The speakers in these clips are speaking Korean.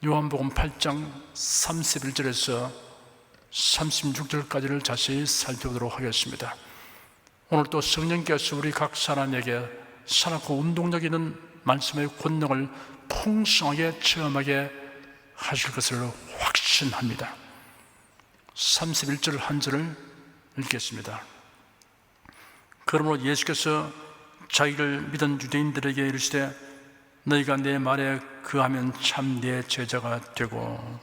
요한복음 8장 31절에서 36절까지를 자세히 살펴보도록 하겠습니다. 오늘 또 성령께서 우리 각 사람에게 살았고 운동력 있는 말씀의 권능을 풍성하게 체험하게 하실 것을 확신합니다. 31절 한 절을 읽겠습니다. 그러므로 예수께서 자기를 믿은 유대인들에게 이르시되 너희가 내 말에 그하면 참 내 제자가 되고,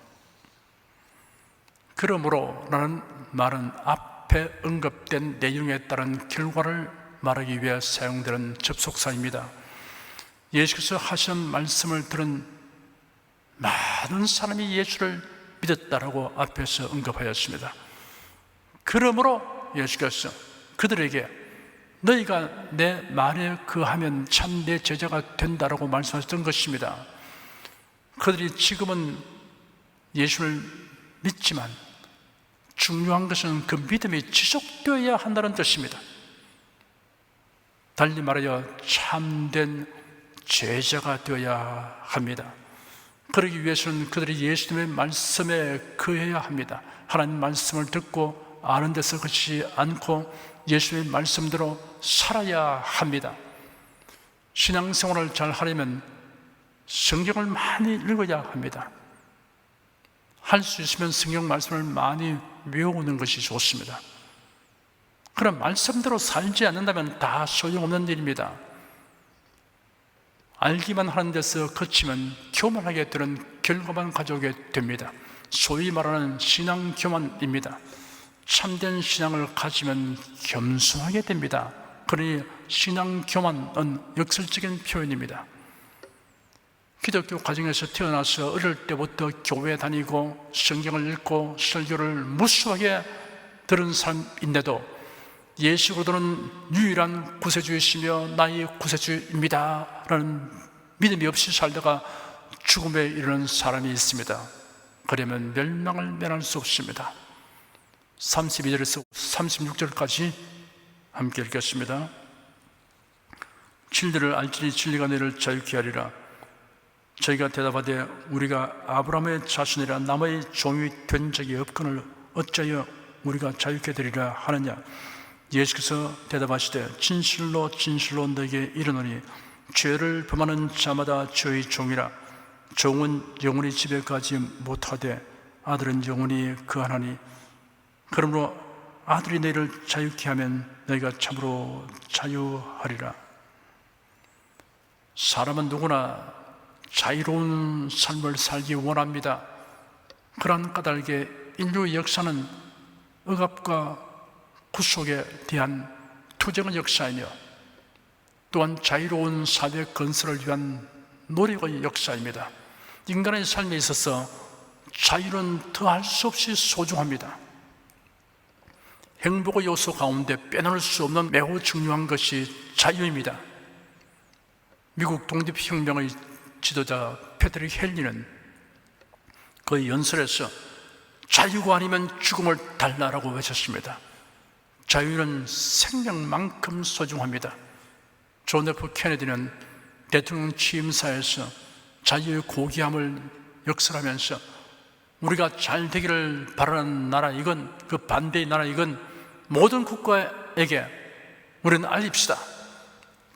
그러므로 라는 말은 앞에 언급된 내용에 따른 결과를 말하기 위해 사용되는 접속사입니다. 예수께서 하신 말씀을 들은 많은 사람이 예수를 믿었다라고 앞에서 언급하였습니다. 그러므로 예수께서 그들에게 너희가 내 말에 그하면 참 내 제자가 된다라고 말씀하셨던 것입니다. 그들이 지금은 예수를 믿지만 중요한 것은 그 믿음이 지속되어야 한다는 뜻입니다. 달리 말하여 참된 제자가 되어야 합니다. 그러기 위해서는 그들이 예수님의 말씀에 거해야 합니다. 하나님 말씀을 듣고 아는 데서 그치지 않고 예수님의 말씀대로 살아야 합니다. 신앙생활을 잘 하려면 성경을 많이 읽어야 합니다. 할 수 있으면 성경 말씀을 많이 외우는 것이 좋습니다. 그럼 말씀대로 살지 않는다면 다 소용없는 일입니다. 알기만 하는 데서 그치면 교만하게 되는 결과만 가져오게 됩니다. 소위 말하는 신앙 교만입니다. 참된 신앙을 가지면 겸손하게 됩니다. 그러니 신앙 교만은 역설적인 표현입니다. 기독교 가정에서 태어나서 어릴 때부터 교회 다니고 성경을 읽고 설교를 무수하게 들은 사람인데도 예수 그리스도는 유일한 구세주이시며 나의 구세주입니다 라는 믿음이 없이 살다가 죽음에 이르는 사람이 있습니다. 그러면 멸망을 면할 수 없습니다. 32절에서 36절까지 함께 읽겠습니다. 진리를 알지니 진리가 너희를 자유케 하리라. 저희가 대답하되 우리가 아브라함의 자손이라 남의 종이 된 적이 없거늘 어찌하여 우리가 자유케 되리라 하느냐. 예수께서 대답하시되 진실로 진실로 너희에게 이르노니 죄를 범하는 자마다 죄의 종이라. 종은 영원히 집에 가지 못하되 아들은 영원히 거하나니 그러므로 아들이 너희를 자유케 하면 너희가 참으로 자유하리라. 사람은 누구나 자유로운 삶을 살기 원합니다. 그러한 까닭에 인류의 역사는 억압과 구속에 대한 투쟁의 역사이며 또한 자유로운 사회 건설을 위한 노력의 역사입니다. 인간의 삶에 있어서 자유는 더할 수 없이 소중합니다. 행복의 요소 가운데 빼놓을 수 없는 매우 중요한 것이 자유입니다. 미국 독립혁명의 지도자 페드릭 헨리는 그 연설에서 자유가 아니면 죽음을 달라라고 외쳤습니다. 자유는 생명만큼 소중합니다. 존 F 케네디는 대통령 취임사에서 자유의 고귀함을 역설하면서 우리가 잘 되기를 바라는 나라 이건 그 반대의 나라 이건 모든 국가에게 우리는 알립시다.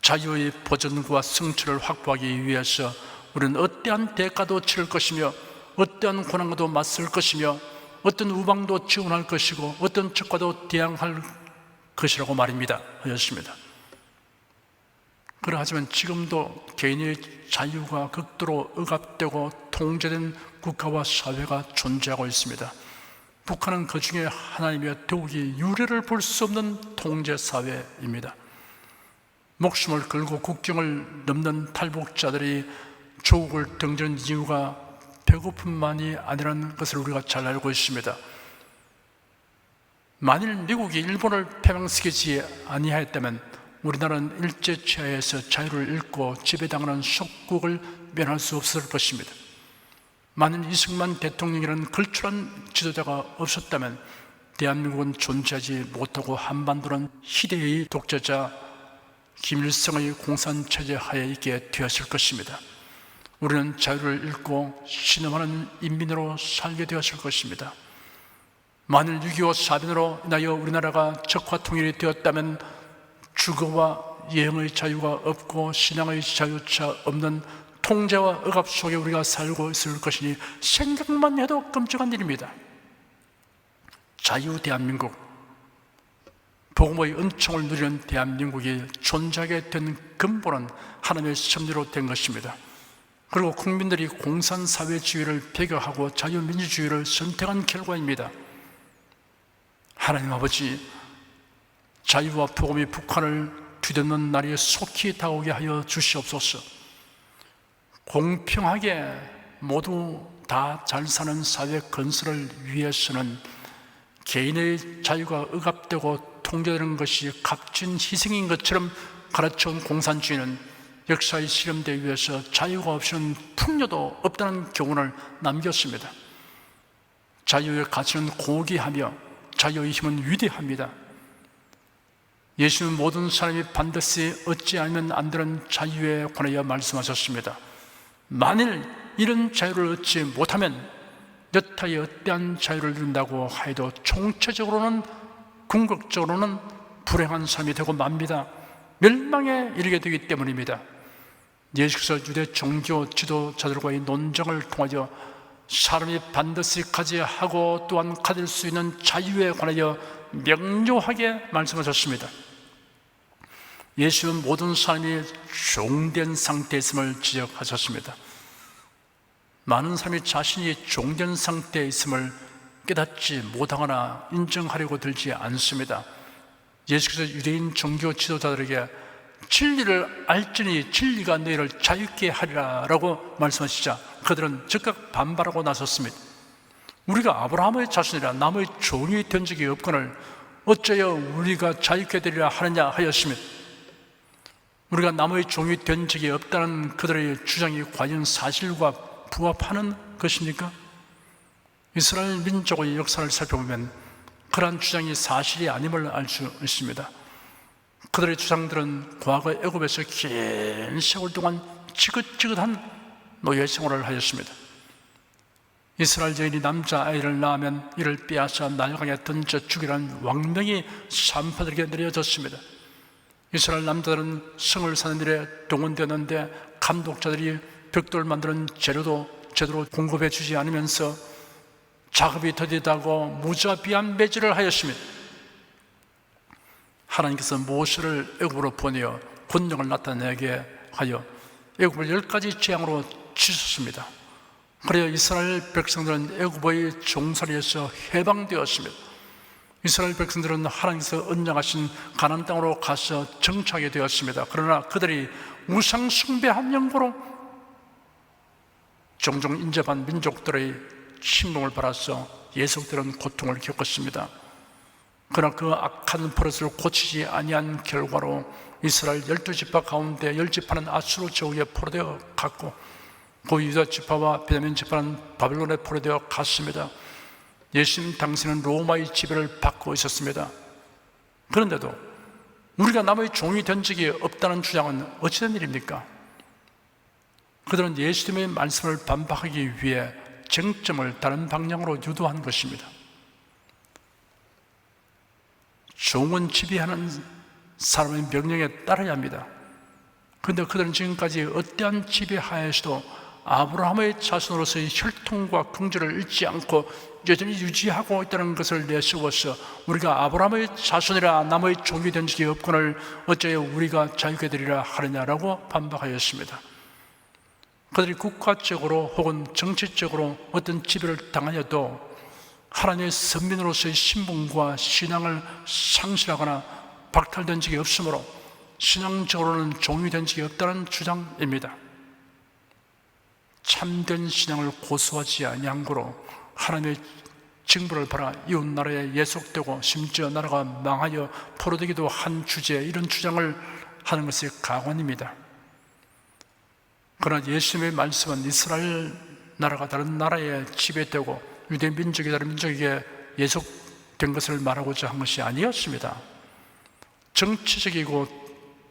자유의 보전과 성취를 확보하기 위해서 우리는 어떠한 대가도 치를 것이며 어떠한 고난과도 맞설 것이며 어떤 우방도 지원할 것이고 어떤 적과도 대항할 것이라고 말입니다 하였습니다. 그러하지만 지금도 개인의 자유가 극도로 억압되고 통제된 국가와 사회가 존재하고 있습니다. 북한은 그 중에 하나이며 더욱이 유례를 볼 수 없는 통제 사회입니다. 목숨을 걸고 국경을 넘는 탈북자들이 조국을 등지는 이유가 배고픔만이 아니라는 것을 우리가 잘 알고 있습니다. 만일 미국이 일본을 패망시키지 아니하였다면 우리나라는 일제치하에서 자유를 잃고 지배당하는 속국을 면할 수 없을 것입니다. 만일 이승만 대통령이라는 걸출한 지도자가 없었다면 대한민국은 존재하지 못하고 한반도는 희대의 독재자 김일성의 공산체제 하에 있게 되었을 것입니다. 우리는 자유를 잃고 신음하는 인민으로 살게 되었을 것입니다. 만일 6.25 사변으로 인하여 우리나라가 적화 통일이 되었다면 주거와 예행의 자유가 없고 신앙의 자유차 없는 통제와 억압 속에 우리가 살고 있을 것이니 생각만 해도 끔찍한 일입니다. 자유 대한민국, 복음의 은총을 누리는 대한민국이 존재하게 된 근본은 하나님의 섭리로 된 것입니다. 그리고 국민들이 공산사회주의를 배격하고 자유민주주의를 선택한 결과입니다. 하나님 아버지, 자유와 복음이 북한을 뒤덮는 날이 속히 다가오게 하여 주시옵소서. 공평하게 모두 다 잘 사는 사회 건설을 위해서는 개인의 자유가 억압되고 통제되는 것이 값진 희생인 것처럼 가르쳐온 공산주의는 역사의 실험대에 의해서 자유가 없이는 풍요도 없다는 교훈을 남겼습니다. 자유의 가치는 고귀하며 자유의 힘은 위대합니다. 예수는 모든 사람이 반드시 얻지 않으면 안 되는 자유에 관하여 말씀하셨습니다. 만일 이런 자유를 얻지 못하면 여타의 어떠한 자유를 누린다고 하여도 총체적으로는 궁극적으로는 불행한 삶이 되고 맙니다. 멸망에 이르게 되기 때문입니다. 예수께서 유대 종교 지도자들과의 논쟁을 통하여 사람이 반드시 가져야 하고 또한 가질 수 있는 자유에 관하여 명료하게 말씀하셨습니다. 예수는 모든 사람이 종된 상태에 있음을 지적하셨습니다. 많은 사람이 자신이 종된 상태에 있음을 깨닫지 못하거나 인정하려고 들지 않습니다. 예수께서 유대인 종교 지도자들에게 진리를 알지니 진리가 너희를 자유케 하리라 라고 말씀하시자 그들은 즉각 반발하고 나섰습니다. 우리가 아브라함의 자손이라 남의 종이 된 적이 없거늘 어쩌여 우리가 자유케 되리라 하느냐 하였습니다. 우리가 남의 종이 된 적이 없다는 그들의 주장이 과연 사실과 부합하는 것입니까? 이스라엘 민족의 역사를 살펴보면 그러한 주장이 사실이 아님을 알 수 있습니다. 그들의 주장들은 과거 애굽에서 긴 세월 동안 지긋지긋한 노예 생활을 하였습니다. 이스라엘 여인이 남자아이를 낳으면 이를 빼앗아 나일강에 던져 죽이라는 왕명이 산파들에게 내려졌습니다. 이스라엘 남자들은 성을 사는 일에 동원되었는데 감독자들이 벽돌 만드는 재료도 제대로 공급해 주지 않으면서 작업이 더디다고 무자비한 매질을 하였습니다. 하나님께서 모세를 애굽으로 보내어 권능을 나타내게 하여 애굽을 10가지 재앙으로 치셨습니다. 그래야 이스라엘 백성들은 애굽의 종살이에서 해방되었습니다. 이스라엘 백성들은 하나님께서 언약하신 가나안 땅으로 가서 정착하게 되었습니다. 그러나 그들이 우상 숭배한 영고로 종종 인접한 민족들의 침공을 받아서 예속들은 고통을 겪었습니다. 그러나 그 악한 버릇을 고치지 아니한 결과로 이스라엘 12지파 가운데 10지파는 아수르 제국에 포로되어 갔고 그 유다 지파와 베냐민 지파는 바벨론에 포로되어 갔습니다. 예수님 당시는 로마의 지배를 받고 있었습니다. 그런데도 우리가 남의 종이 된 적이 없다는 주장은 어찌된 일입니까? 그들은 예수님의 말씀을 반박하기 위해 쟁점을 다른 방향으로 유도한 것입니다. 종은 지배하는 사람의 명령에 따라야 합니다. 그런데 그들은 지금까지 어떠한 지배하에서도 아브라함의 자손으로서의 혈통과 긍지를 잃지 않고 여전히 유지하고 있다는 것을 내세워서 우리가 아브라함의 자손이라 남의 종이 된 적이 없거늘 어찌하여 우리가 자유케 되리라 하느냐라고 반박하였습니다. 그들이 국가적으로 혹은 정치적으로 어떤 지배를 당하여도 하나님의 선민으로서의 신분과 신앙을 상실하거나 박탈된 적이 없으므로 신앙적으로는 종이 된 적이 없다는 주장입니다. 참된 신앙을 고수하지 아니한 거로 하나님의 징벌을 받아 이웃 나라에 예속되고 심지어 나라가 망하여 포로되기도 한 주제에 이런 주장을 하는 것이 가관입니다. 그러나 예수님의 말씀은 이스라엘 나라가 다른 나라에 지배되고 유대 민족이 다른 민족에게 예속된 것을 말하고자 한 것이 아니었습니다. 정치적이고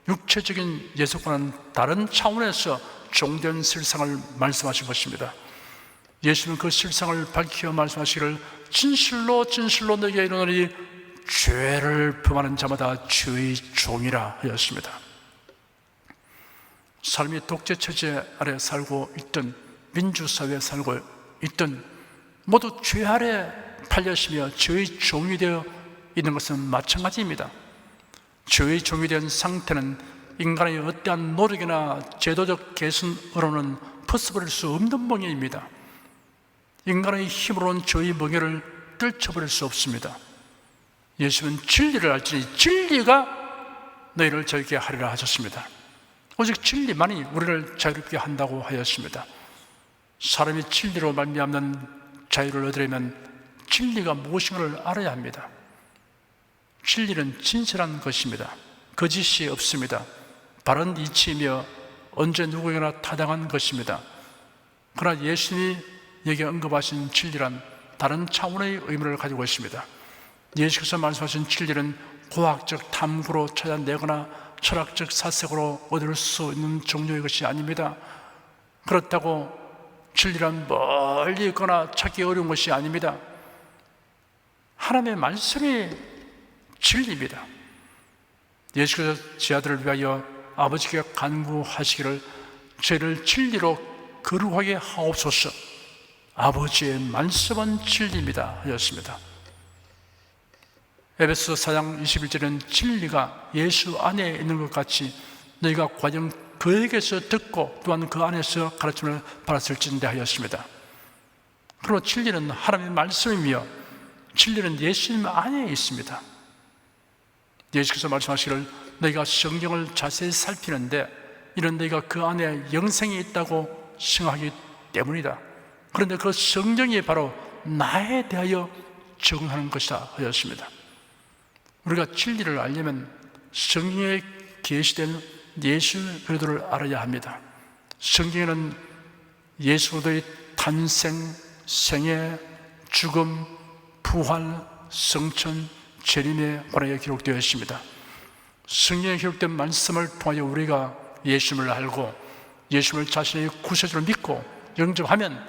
육체적인 예속과는 다른 차원에서 종된 실상을 말씀하신 것입니다. 예수는 그 실상을 밝혀 말씀하시기를 진실로 진실로 너희에게 이르노니 죄를 범하는 자마다 주의 종이라 하였습니다. 삶이 독재체제 아래 살고 있던 민주사회에 살고 있던 모두 죄 아래 팔려시며 죄의 종이 되어 있는 것은 마찬가지입니다. 죄의 종이 된 상태는 인간의 어떠한 노력이나 제도적 개선으로는 벗어버릴 수 없는 멍에입니다. 인간의 힘으로는 죄의 멍에를 떨쳐버릴 수 없습니다. 예수는 진리를 알지니 진리가 너희를 자유케 하리라 하셨습니다. 오직 진리만이 우리를 자유롭게 한다고 하였습니다. 사람이 진리로 말미암는 자유를 얻으려면 진리가 무엇인가를 알아야 합니다. 진리는 진실한 것입니다. 거짓이 없습니다. 바른 이치이며 언제 누구에게나 타당한 것입니다. 그러나 예수님이 여기 언급하신 진리란 다른 차원의 의미를 가지고 있습니다. 예수께서 말씀하신 진리는 과학적 탐구로 찾아내거나 철학적 사색으로 얻을 수 있는 종류의 것이 아닙니다. 그렇다고 진리란 멀리 있거나 찾기 어려운 것이 아닙니다. 하나님의 말씀이 진리입니다. 예수께서 제 아들을 위하여 아버지께 간구하시기를 죄를 진리로 거룩하게 하옵소서. 아버지의 말씀은 진리입니다 하였습니다. 에베소 4장 21절은 진리가 예수 안에 있는 것 같이 너희가 과연 그에게서 듣고 또한 그 안에서 가르침을 받았을진데 하였습니다. 그리고 진리는 하나님의 말씀이며 진리는 예수님 안에 있습니다. 예수께서 말씀하시기를 너희가 성경을 자세히 살피는데 이런 너희가 그 안에 영생이 있다고 생각하기 때문이다. 그런데 그 성경이 바로 나에 대하여 적응하는 것이다 하였습니다. 우리가 진리를 알려면 성경에 계시된 예수 그리스도를 알아야 합니다. 성경에는 예수 그리스도의 탄생, 생애, 죽음, 부활, 성천, 재림에 관하여 기록되어 있습니다. 성경에 기록된 말씀을 통하여 우리가 예수님을 알고 예수님을 자신의 구세주로 믿고 영접하면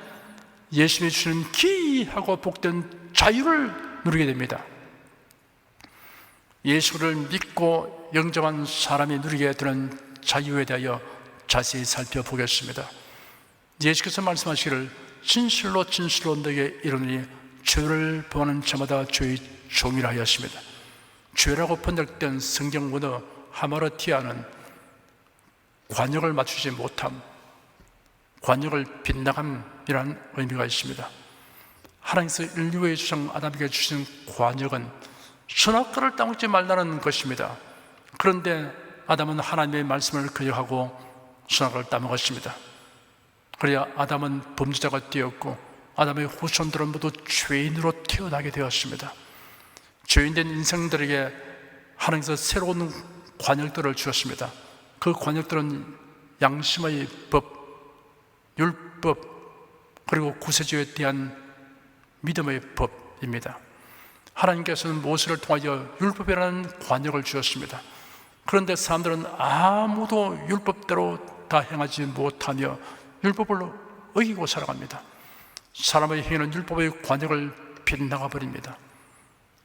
예수님이 주시는 기이하고 복된 자유를 누리게 됩니다. 예수를 믿고 영접한 사람이 누리게 되는 자유에 대하여 자세히 살펴보겠습니다. 예수께서 말씀하시기를 진실로 진실로 너에게 이르노니 죄를 범하는 자마다 죄의 종이라 하였습니다. 죄라고 번역된 성경 원어 하마르티아는 관역을 맞추지 못함, 관역을 빗나감이라는 의미가 있습니다. 하나님께서 인류의 주장 아담에게 주신 관역은 선악과를 따먹지 말라는 것입니다. 그런데 아담은 하나님의 말씀을 거역하고 선악과를 따먹었습니다. 그래야 아담은 범죄자가 되었고 아담의 후손들은 모두 죄인으로 태어나게 되었습니다. 죄인된 인생들에게 하나님께서 새로운 관역들을 주셨습니다. 그 관역들은 양심의 법, 율법, 그리고 구세주에 대한 믿음의 법입니다. 하나님께서는 모세를 통하여 율법이라는 관역을 주셨습니다. 그런데 사람들은 아무도 율법대로 다 행하지 못하며 율법을 어기고 살아갑니다. 사람의 행위는 율법의 관역을 빗나가 버립니다.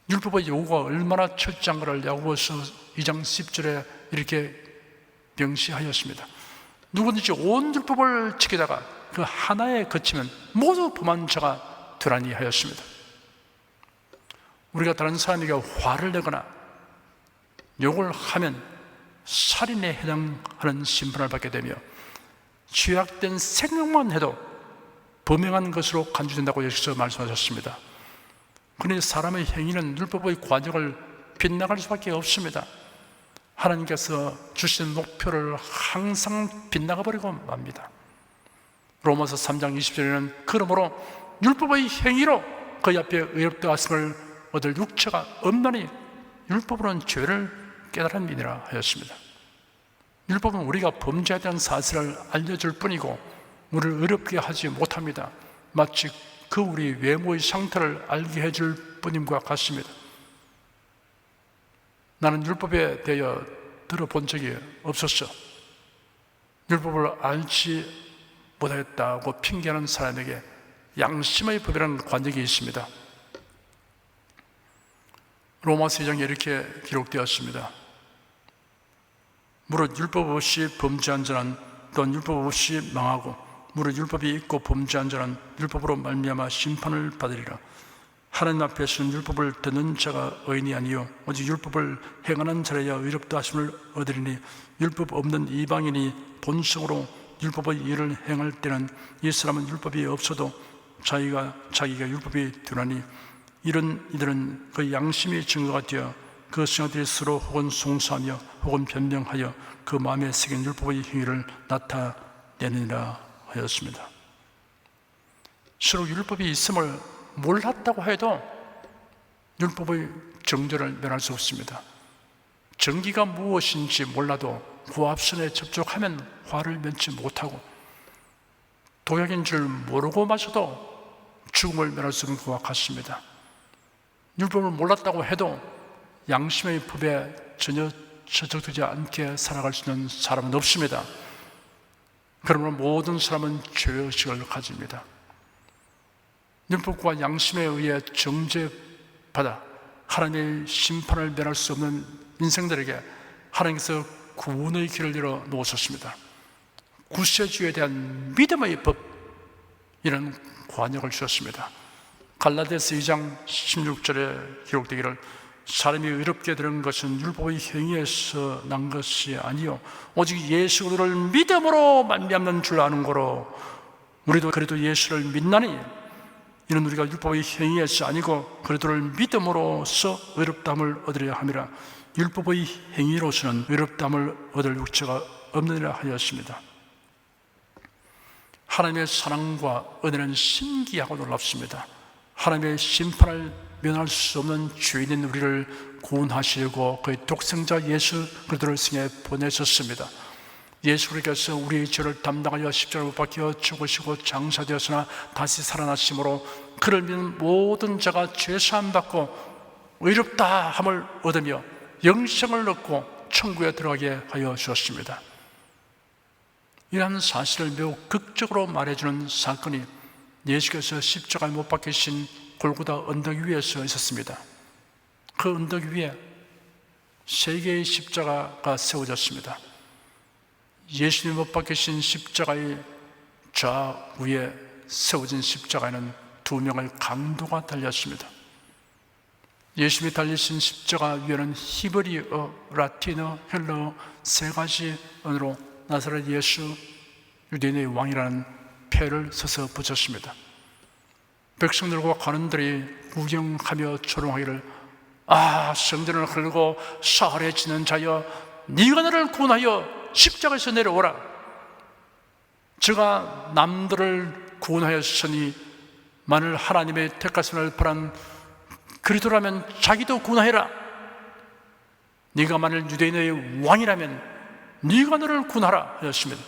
율법의 요구가 얼마나 철저한가를 야고보서 2장 10절에 이렇게 명시하였습니다. 누구든지 온 율법을 지키다가 그 하나에 그치면 모두 범한 자가 되라니 하였습니다. 우리가 다른 사람에게 화를 내거나 욕을 하면 살인에 해당하는 심판을 받게 되며 죄악된 생각만 해도 범행한 것으로 간주된다고 예수께서 말씀하셨습니다. 그런데 사람의 행위는 율법의 관역을 빗나갈 수밖에 없습니다. 하나님께서 주신 목표를 항상 빗나가 버리고 맙니다. 로마서 3장 20절에는 그러므로 율법의 행위로 그 앞에 의롭다 하심을 얻을 육체가 없나니 율법으로는 죄를 깨달음이니라 하였습니다. 율법은 우리가 범죄에 대한 사실을 알려줄 뿐이고 우리를 어렵게 하지 못합니다. 마치 그 우리 외모의 상태를 알게 해줄 뿐임과 같습니다. 나는 율법에 대하여 들어본 적이 없었어. 율법을 알지 못하였다고 핑계하는 사람에게 양심의 법이라는 관역이 있습니다. 로마서 2장에 이렇게 기록되었습니다. 무릇 율법 없이 범죄한 자는 또한 율법 없이 망하고 무릇 율법이 있고 범죄한 자는 율법으로 말미암아 심판을 받으리라. 하나님 앞에서는 율법을 듣는 자가 의인이 아니요 오직 율법을 행하는 자라야 의롭다 하심을 얻으리니 율법 없는 이방인이 본성으로 율법의 일을 행할 때는 이 사람은 율법이 없어도 자기가 율법이 되나니 이런 이들은 그 양심의 증거가 되어 그 성도들이 서로 혹은 송사하며 혹은 변명하여 그 마음에 새긴 율법의 행위를 나타내느니라 하였습니다. 서로 율법이 있음을 몰랐다고 해도 율법의 정죄를 면할 수 없습니다. 정기가 무엇인지 몰라도 구합선에 접촉하면 화를 면치 못하고 도약인 줄 모르고 마셔도 죽음을 면할 수 없는 것과 같습니다. 율법을 몰랐다고 해도 양심의 법에 전혀 저촉되지 않게 살아갈 수 있는 사람은 없습니다. 그러므로 모든 사람은 죄의식을 가집니다. 율법과 양심에 의해 정죄받아 하나님의 심판을 면할 수 없는 인생들에게 하나님께서 구원의 길을 열어 놓으셨습니다. 구세주에 대한 믿음의 법, 이런 관역을 주셨습니다. 갈라디아서 2장 16절에 기록되기를 사람이 의롭게 되는 것은 율법의 행위에서 난 것이 아니요 오직 예수 그리스도를 믿음으로 말미암는 줄 아는 거로 우리도 그래도 예수를 믿나니 이는 우리가 율법의 행위에서 아니고 그리스도를 믿음으로써 의롭다함을 얻으려 함이라. 율법의 행위로서는 의롭다함을 얻을 육체가 없느니라 하였습니다. 하나님의 사랑과 은혜는 신기하고 놀랍습니다. 하나님의 심판을 면할 수 없는 죄인인 우리를 구원하시려고 그의 독생자 예수 그리스도를 승해 보내셨습니다. 예수 그리스도께서 우리의 죄를 담당하여 십자가에 못 박혀 죽으시고 장사되었으나 다시 살아나심으로 그를 믿는 모든 자가 죄사함 받고 의롭다 함을 얻으며 영생을 얻고 천국에 들어가게 하여 주셨습니다. 이러한 사실을 매우 극적으로 말해주는 사건이 예수께서 십자가에 못 박히신 골고다 언덕 위에서 있었습니다. 그 언덕 위에 세 개의 십자가가 세워졌습니다. 예수님이 못 박히신 십자가의 좌우에 세워진 십자가에는 두 명의 강도가 달렸습니다. 예수님이 달리신 십자가 위에는 히브리어, 라틴어, 헬라어 세 가지 언어로 나사렛 예수 유대인의 왕이라는 표를 써서 붙였습니다. 백성들과 관원들이 구경하며 조롱하기를 성전을 헐고 사흘에 지는 자여 네가 나를 구원하여 십자가에서 내려오라. 저가 남들을 구원하였으니 만일 하나님의 택하심을 바란 그리스도라면 자기도 구원하여라. 네가 만일 유대인의 왕이라면 네가 너를 구원하라 하였습니다.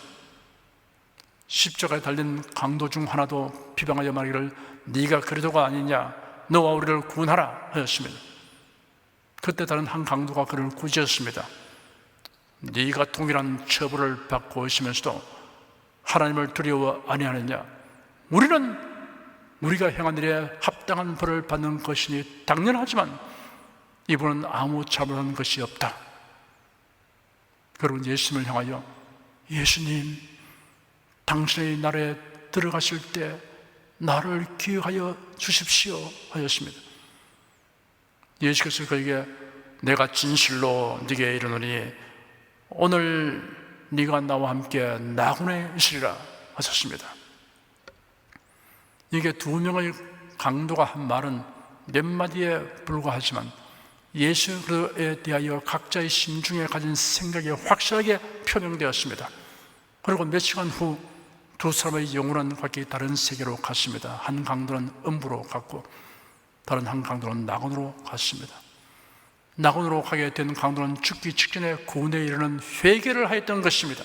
십자가에 달린 강도 중 하나도 비방하여 말하기를 네가 그리스도가 아니냐, 너와 우리를 구원하라 하였습니다. 그때 다른 한 강도가 그를 꾸짖었습니다. 네가 동일한 처벌을 받고 있으면서도 하나님을 두려워 아니하느냐? 우리는 우리가 행한 일에 합당한 벌을 받는 것이니 당연하지만 이분은 아무 잘못한 것이 없다. 그리고 예수님을 향하여 예수님, 당신의 나라에 들어가실 때 나를 기억하여 주십시오 하였습니다. 예수께서 그에게 내가 진실로 네게 이르노니 오늘 네가 나와 함께 낙원에 있으리라 하셨습니다. 이게 두 명의 강도가 한 말은 몇 마디에 불과하지만 예수 그리스도에 대하여 각자의 심중에 가진 생각이 확실하게 표명되었습니다. 그리고 몇 시간 후 두 사람의 영혼은 각기 다른 세계로 갔습니다. 한 강도는 음부로 갔고 다른 한 강도는 낙원으로 갔습니다. 낙원으로 가게 된 강도는 죽기 직전에 구원에 이르는 회개를 하였던 것입니다.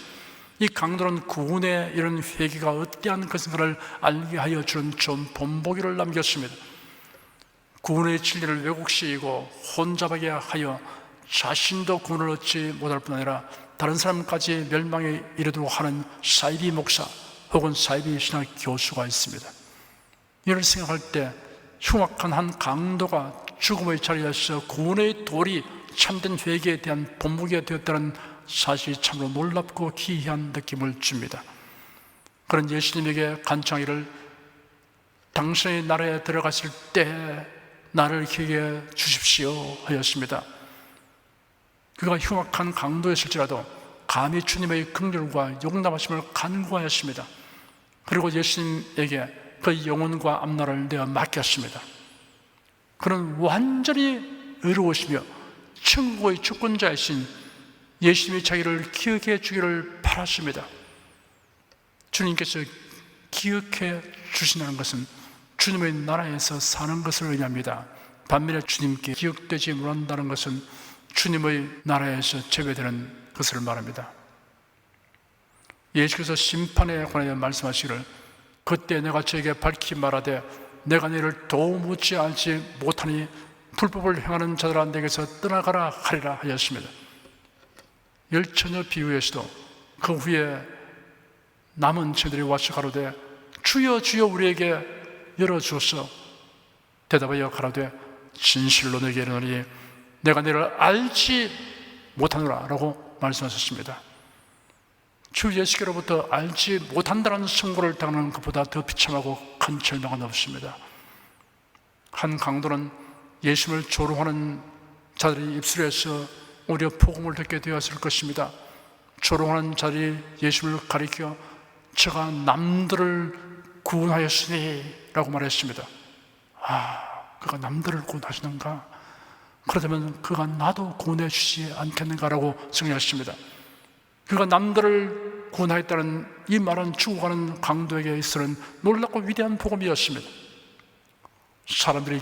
이 강도는 구원에 이르는 회개가 어떠한 것인가를 알게 하여 주는 좋은 본보기를 남겼습니다. 구원의 진리를 왜곡시키고 혼잡하게 하여 자신도 구원을 얻지 못할 뿐 아니라 다른 사람까지 멸망에 이르도록 하는 사이비 목사 혹은 사이비 신학 교수가 있습니다. 이를 생각할 때 흉악한 한 강도가 죽음의 자리에서 구원의 돌이 참된 회개에 대한 본보기가 되었다는 사실이 참으로 놀랍고 기이한 느낌을 줍니다. 그런 예수님에게 간청하기를 당신의 나라에 들어갔을 때 나를 기억해 주십시오 하였습니다. 그가 흉악한 강도였을지라도 감히 주님의 긍휼과 용납하심을 간구하였습니다. 그리고 예수님에게 그 영혼과 앞날을 내어 맡겼습니다. 그는 완전히 의로우시며 천국의 주권자이신 예수님이 자기를 기억해 주기를 바랐습니다. 주님께서 기억해 주신다는 것은 주님의 나라에서 사는 것을 의미합니다. 반면에 주님께 기억되지 못한다는 것은 주님의 나라에서 제외되는 것을 말합니다. 예수께서 심판에 관하여 말씀하시기를 그때 내가 저에게 밝히 말하되 내가 너를 도무지 알지 못하니 불법을 행하는 자들아 내게서 떠나가라 하리라 하였습니다. 열처녀 비유에서도 그 후에 남은 처녀들이 와서 가로되 주여 주여 우리에게 열어주소서 대답하여 가로되 진실로 너에게 이르노니 내가 너를 알지 못하노라 라고 말씀하셨습니다. 주 예수께로부터 알지 못한다는 선고를 당하는 것보다 더 비참하고 큰 절망은 없습니다. 한 강도는 예수님을 조롱하는 자들의 입술에서 오히려 복음을 듣게 되었을 것입니다. 조롱하는 자들이 예수님을 가리켜 저가 남들을 구원하였으니 라고 말했습니다. 그가 남들을 구원하시는가? 그렇다면 그가 나도 구원해 주시지 않겠는가? 라고 생각했습니다. 그가 남들을 구원하였다는 이 말은 죽어가는 강도에게 있어서는 놀랍고 위대한 복음이었습니다. 사람들이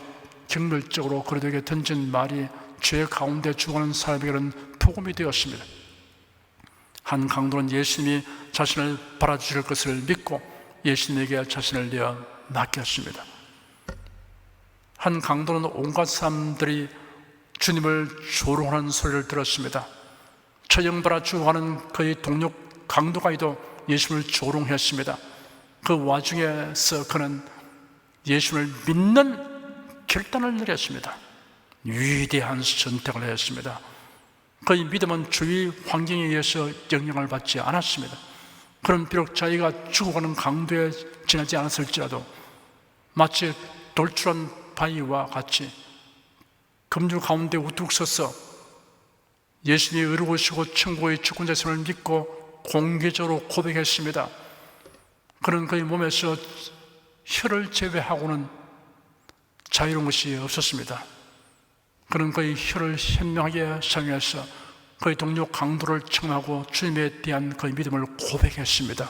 경멸적으로 그들에게 던진 말이 죄 가운데 죽어가는 사람에게는 복음이 되었습니다. 한 강도는 예수님이 자신을 받아주실 것을 믿고 예수님에게 자신을 내어 맡겼습니다. 한 강도는 온갖 사람들이 주님을 조롱하는 소리를 들었습니다. 처형받아 죽어가는 그의 동료 강도가이도 예수님을 조롱했습니다. 그 와중에서 그는 예수님을 믿는 결단을 내렸습니다. 위대한 선택을 했습니다. 그의 믿음은 주위 환경에 의해서 영향을 받지 않았습니다. 그는 비록 자기가 죽어가는 강도에 지나지 않았을지라도 마치 돌출한 바위와 같이 금주 가운데 우뚝 서서 예수님이 의로우시고 천국의 주권자심을 믿고 공개적으로 고백했습니다. 그는 그의 몸에서 혀를 제외하고는 자유로운 것이 없었습니다. 그는 그의 혀를 현명하게 사용해서 그의 동료 강도를 청하고 주님에 대한 그의 믿음을 고백했습니다.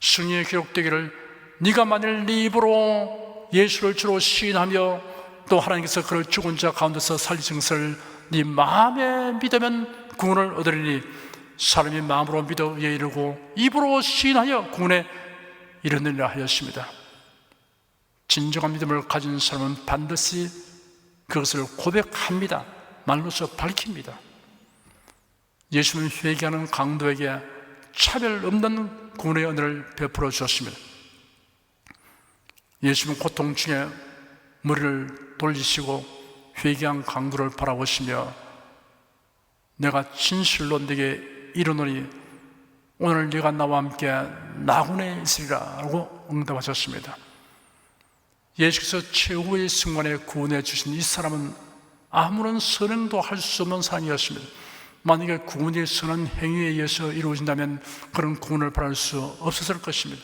성경에 기록되기를 네가 만일 네 입으로 예수를 주로 시인하며 또 하나님께서 그를 죽은 자 가운데서 살리신 것을 네 마음에 믿으면 구원을 얻으리니 사람이 마음으로 믿어 의에 이르고 입으로 시인하여 구원에 이르느니라 하였습니다. 진정한 믿음을 가진 사람은 반드시 그것을 고백합니다. 말로서 밝힙니다. 예수님은 회개하는 강도에게 차별 없는 구원의 은혜를 베풀어 주셨습니다. 예수님은 고통 중에 머리를 돌리시고 회개한 강도를 바라보시며 내가 진실로 네게 이르노니 오늘 네가 나와 함께 나군에 있으리라 라고 응답하셨습니다. 예수께서 최후의 순간에 구원해 주신 이 사람은 아무런 선행도 할 수 없는 사람이었습니다. 만약에 구원이 선한 행위에 의해서 이루어진다면 그런 구원을 바랄 수 없었을 것입니다.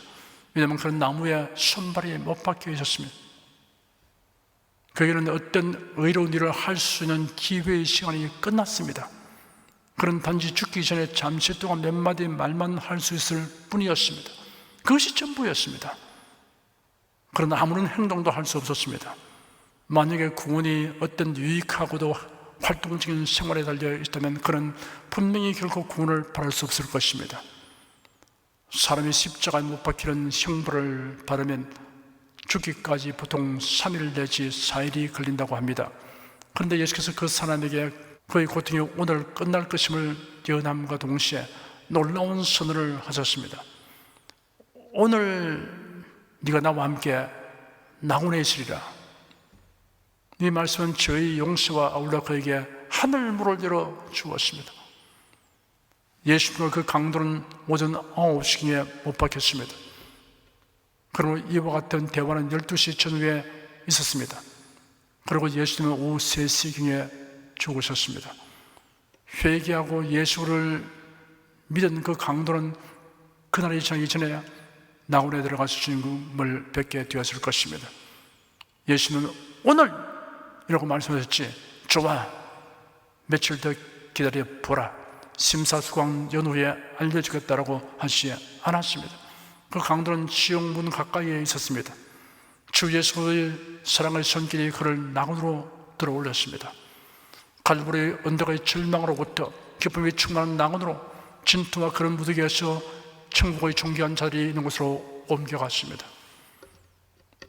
왜냐하면 그런 나무에 손발이 못 박혀 있었습니다. 그에게는 어떤 의로운 일을 할 수 있는 기회의 시간이 끝났습니다. 그는 단지 죽기 전에 잠시 동안 몇 마디 말만 할 수 있을 뿐이었습니다. 그것이 전부였습니다. 그러나 아무런 행동도 할 수 없었습니다. 만약에 구원이 어떤 유익하고도 활동적인 생활에 달려 있다면 그는 분명히 결코 구원을 바랄 수 없을 것입니다. 사람이 십자가에 못 박히는 형벌을 받으면 죽기까지 보통 3일 내지 4일이 걸린다고 합니다. 그런데 예수께서 그 사람에게 그의 고통이 오늘 끝날 것임을 예언함과 동시에 놀라운 선언을 하셨습니다. 오늘 네가 나와 함께 낙원에 있으리라. 이 말씀은 죄의 용서와 아울러 그에게 하늘문을 열어 주었습니다. 예수님과 그 강도는 오전 9시경에 못 박혔습니다. 그러므로 이와 같은 대화는 12시 전후에 있었습니다. 그리고 예수님은 오후 3시경에 죽으셨습니다. 회개하고 예수를 믿은 그 강도는 그날이 지나기 전에 낙원에 들어가서 주님을 뵙게 되었을 것입니다. 예수님은 오늘 이라고 말씀하셨지, 좋아, 며칠 더 기다려 보라, 심사숙고한 연후에 알려주겠다라고 하시지 않았습니다. 그 강도는 지옥문 가까이에 있었습니다. 주 예수의 사랑의 손길이 그를 낙원으로 들어올렸습니다. 갈보리 언덕의 절망으로부터 기쁨이 충만한 낙원으로, 진토와 그런 무더기에서 천국의 존귀한 자리에 있는 곳으로 옮겨갔습니다.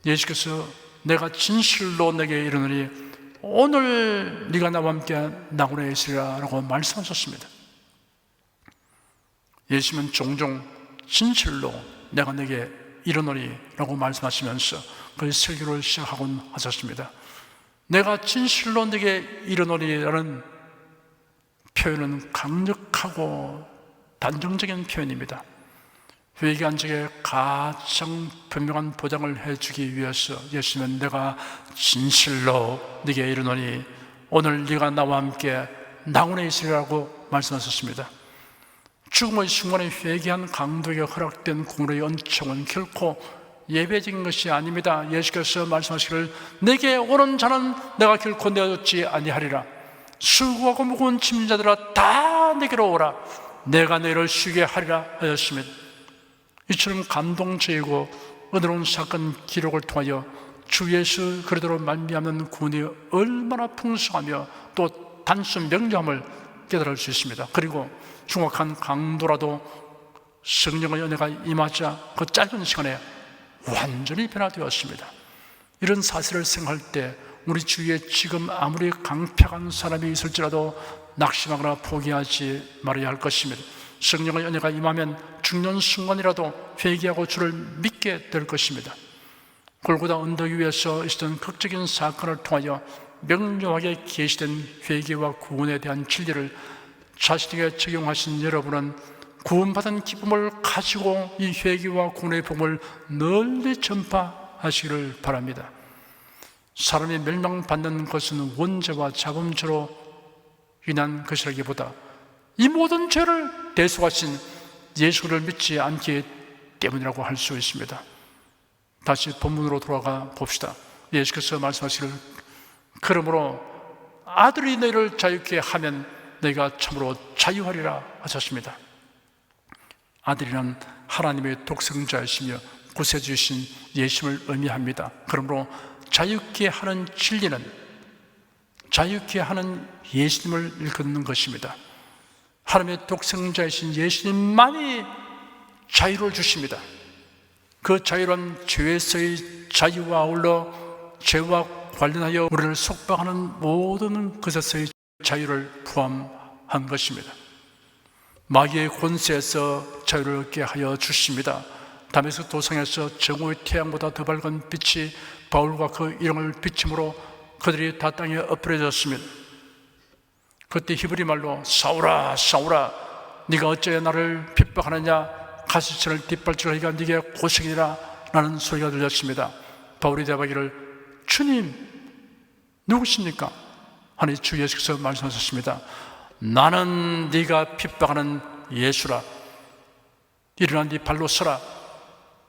예수께서 내가 진실로 내게 이르노니 오늘 네가 나와 함께 낙원에 있으리라 라고 말씀하셨습니다. 예수님은 종종 진실로 내가 내게 이르노니 라고 말씀하시면서 그 설교를 시작하곤 하셨습니다. 내가 진실로 내게 이르노니라는 표현은 강력하고 단정적인 표현입니다. 회개한 적에 가장 분명한 보장을 해주기 위해서 예수님은 내가 진실로 네게 이르노니 오늘 네가 나와 함께 낙원에 있으리라고 말씀하셨습니다. 죽음의 순간에 회개한 강도에게 허락된 공로의 은총은 결코 예배적인 것이 아닙니다. 예수께서 말씀하시기를 내게 오는 자는 내가 결코 내어주지 아니하리라. 수고하고 무거운 짐진 자들아 다 내게로 오라. 내가 너희를 쉬게 하리라 하였습니다. 이처럼 감동적이고 은혜로운 사건 기록을 통하여 주 예수 그리스도로 말미암는 구원이 얼마나 풍성하며 또 단순 명료함을 깨달을 수 있습니다. 그리고 중악한 강도라도 성령의 은혜가 임하자 그 짧은 시간에 완전히 변화되었습니다. 이런 사실을 생각할 때 우리 주위에 지금 아무리 강팍한 사람이 있을지라도 낙심하거나 포기하지 말아야 할 것입니다. 성령의 은혜가 임하면 죽는 순간이라도 회개하고 주를 믿게 될 것입니다. 골고다 언덕 위에서 있었던 극적인 사건을 통하여 명료하게 계시된 회개와 구원에 대한 진리를 자신에게 적용하신 여러분은 구원받은 기쁨을 가지고 이 회개와 구원의 복음을 널리 전파하시기를 바랍니다. 사람이 멸망받는 것은 원죄와 자범죄로 인한 것이라기보다 이 모든 죄를 대속하신 예수를 믿지 않기 때문이라고 할 수 있습니다. 다시 본문으로 돌아가 봅시다. 예수께서 말씀하시기를 그러므로 아들이 너희를 자유케 하면 너희가 참으로 자유하리라 하셨습니다. 아들이란 하나님의 독생자이시며 구세주이신 예수를 의미합니다. 그러므로 자유케 하는 진리는 자유케 하는 예수님을 일컫는 것입니다. 하나님의 독생자이신 예수님만이 자유를 주십니다. 그 자유란 죄에서의 자유와 아울러 죄와 관련하여 우리를 속박하는 모든 것에서의 자유를 포함한 것입니다. 마귀의 권세에서 자유를 얻게 하여 주십니다. 다메섹 도상에서 정오의 태양보다 더 밝은 빛이 바울과 그 일행을 비침으로 그들이 다 땅에 엎드려졌습니다. 그때 히브리 말로 사울아 사울아 네가 어찌 나를 핍박하느냐 가시처를 뒷발질하기가 네게 고생이라 라는 소리가 들렸습니다. 바울이 대답하기를 주님 누구십니까? 하니 주 예수께서 말씀하셨습니다. 나는 네가 핍박하는 예수라. 일어나 네 발로 서라.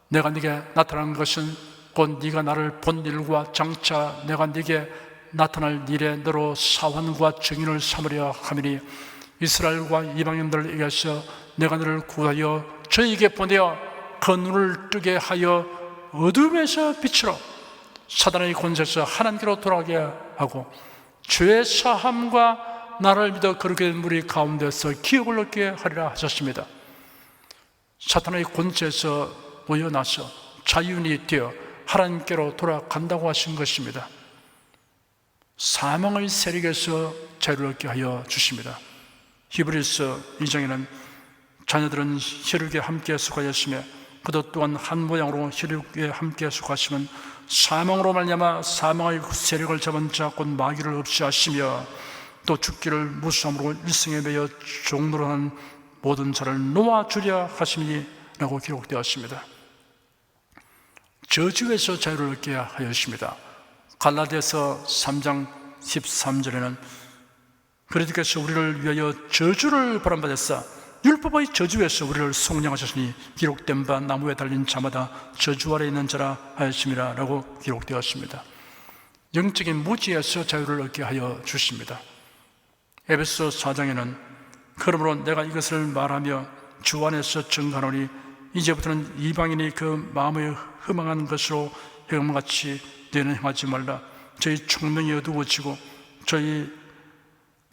내가 네게 나타난 것은 곧 네가 나를 본 일과 장차 내가 네게 나타날 일에 너로 사환과 증인을 삼으려 함이니 이스라엘과 이방인들에게서 내가 너를 구하여 저에게 보내어 그 눈을 뜨게 하여 어둠에서 빛으로 사단의 권세에서 하나님께로 돌아가게 하고 죄 사함과 나를 믿어 거룩히 된 무리 가운데서 기업을 얻게 하리라 하셨습니다. 사탄의 권세에서 모여나서 자유인이 되어 하나님께로 돌아간다고 하신 것입니다. 사망의 세력에서 자유를 얻게 하여 주십니다. 히브리서 2장에는 자녀들은 혈육에 함께 속하였으며 그도 또한 한 모양으로 혈육에 함께 속하시면 사망으로 말미암아 사망의 세력을 잡은 자 곧 마귀를 없이 하시며 또 죽기를 무수함으로 일생에 매여 종노릇하는 모든 자를 놓아주려 하심이라고 기록되었습니다. 저주에서 자유를 얻게 하였습니다. 갈라디아서 3장 13절에는 그리스도께서 우리를 위하여 저주를 벌한받았사 율법의 저주에서 우리를 속량하셨으니 기록된 바 나무에 달린 자마다 저주 아래 있는 자라 하였습니다 라고 기록되었습니다. 영적인 무지에서 자유를 얻게 하여 주십니다. 에베소 4장에는 그러므로 내가 이것을 말하며 주 안에서 증거하노니 이제부터는 이방인이 그 마음의 흠망한 것으로 행함같이 너희는 행하지 말라. 저희 총명이 어두워지고 저희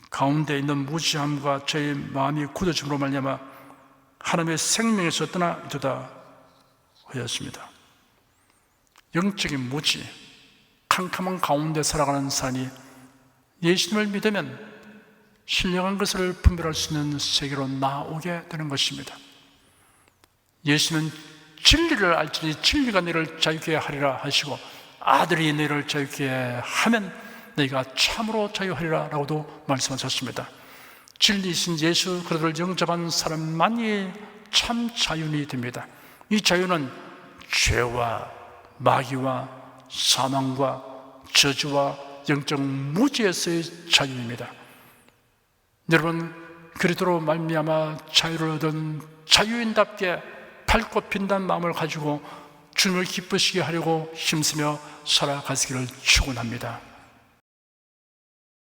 가운데 있는 무지함과 저희 마음이 굳어짐으로 말미암아 하나님의 생명에서 떠나 있도다 하였습니다. 영적인 무지, 캄캄한 가운데 살아가는 사람이 예수님을 믿으면 신령한 것을 분별할 수 있는 세계로 나오게 되는 것입니다. 예수는 진리를 알지니 진리가 너희를 자유케 하리라 하시고 아들이 너희를 자유케 하면 너희가 참으로 자유하리라 라고도 말씀하셨습니다. 진리이신 예수 그리스도를 영접한 사람만이 참 자유인이 됩니다. 이 자유는 죄와 마귀와 사망과 저주와 영적 무지에서의 자유입니다. 여러분, 그리스도로 말미암아 자유를 얻은 자유인답게 밝고 빛난 마음을 가지고 주님을 기쁘시게 하려고 힘쓰며 살아가시기를 축원합니다.